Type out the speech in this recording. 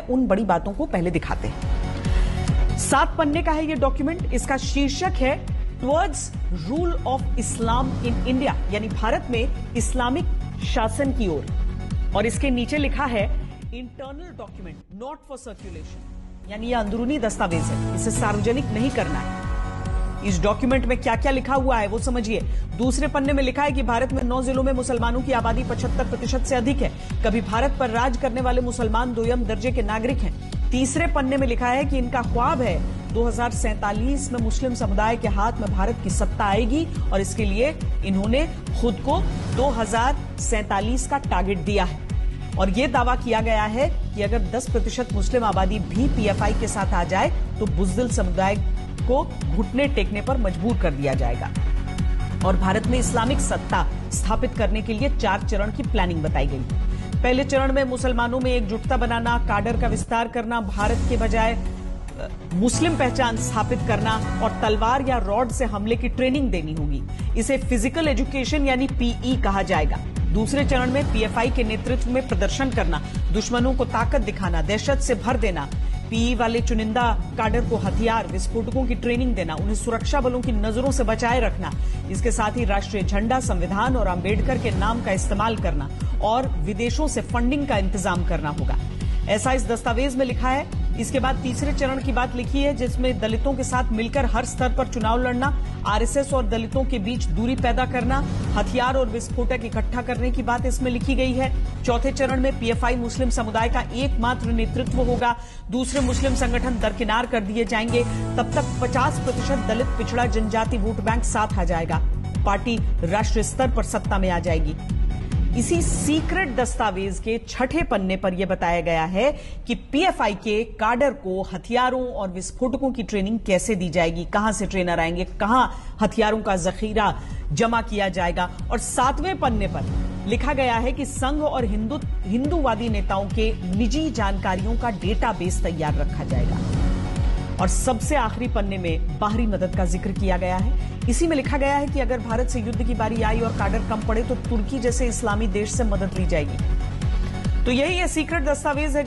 उन बड़ी बातों को पहले दिखाते हैं। 7 पन्ने का है ये डॉक्यूमेंट। इसका शीर्षक है towards rule of Islam in India, यानी भारत में इस्लामिक शासन की ओर। और इसके नीचे लिखा है internal document not for circulation, यानी यह अंदरूनी दस्तावेज है, इसे सार्वजनिक नहीं करना है। इस डॉक्यूमेंट में क्या क्या लिखा हुआ है वो समझिए। दूसरे पन्ने में लिखा है कि भारत में 9 जिलों में मुसलमानों की आबादी 75% से अधिक है। कभी भारत पर राज करने वाले मुसलमान दोयम दर्जे के नागरिक हैं। तीसरे पन्ने में लिखा है कि इनका ख्वाब है 2047 में मुस्लिम समुदाय के हाथ में भारत की सत्ता आएगी और इसके लिए इन्होंने खुद को 2047 का टारगेट दिया है। और यह दावा किया गया है कि अगर 10% मुस्लिम आबादी भी पीएफआई के साथ आ जाए तो बुज़दिल समुदाय को घुटने टेकने पर मजबूर कर दिया जाएगा। और भारत में इस्लामिक सत्ता स्थापित करने के लिए 4 चरण की प्लानिंग बताई गई। पहले चरण में मुसलमानों में एकजुटता बनाना, काडर का विस्तार करना, भारत के बजाय मुस्लिम पहचान स्थापित करना और तलवार या रॉड से हमले की ट्रेनिंग देनी होगी। इसे फिजिकल एजुकेशन यानी पीई कहा जाएगा। दूसरे चरण में पीएफआई के नेतृत्व में प्रदर्शन करना, दुश्मनों को ताकत दिखाना, दहशत से भर देना, पीई वाले चुनिंदा काडर को हथियार विस्फोटकों की ट्रेनिंग देना, उन्हें सुरक्षा बलों की नजरों से बचाए रखना। इसके साथ ही राष्ट्रीय झंडा, संविधान और अंबेडकर के नाम का इस्तेमाल करना और विदेशों से फंडिंग का इंतजाम करना होगा, ऐसा इस दस्तावेज में लिखा है। इसके बाद तीसरे चरण की बात लिखी है जिसमें दलितों के साथ मिलकर हर स्तर पर चुनाव लड़ना, आरएसएस और दलितों के बीच दूरी पैदा करना, हथियार और विस्फोटक इकट्ठा करने की बात इसमें लिखी गई है। चौथे चरण में पीएफआई मुस्लिम समुदाय का एकमात्र नेतृत्व होगा, दूसरे मुस्लिम संगठन दरकिनार कर दिए जाएंगे। तब तक 50% दलित पिछड़ा जनजाति वोट बैंक साथ आ जाएगा, पार्टी राष्ट्रीय स्तर पर सत्ता में आ जाएगी। इसी सीक्रेट दस्तावेज के 6ठे पन्ने पर यह बताया गया है कि पीएफआई के काडर को हथियारों और विस्फोटकों की ट्रेनिंग कैसे दी जाएगी, कहां से ट्रेनर आएंगे, कहां हथियारों का जखीरा जमा किया जाएगा। और 7वें पन्ने पर लिखा गया है कि संघ और हिंदूवादी नेताओं के निजी जानकारियों का डेटाबेस तैयार रखा जाएगा। और सबसे आखिरी पन्ने में बाहरी मदद का जिक्र किया गया है। इसी में लिखा गया है कि अगर भारत से युद्ध की बारी आई और काडर कम पड़े तो तुर्की जैसे इस्लामी देश से मदद ली जाएगी। तो यही ये सीक्रेट दस्तावेज है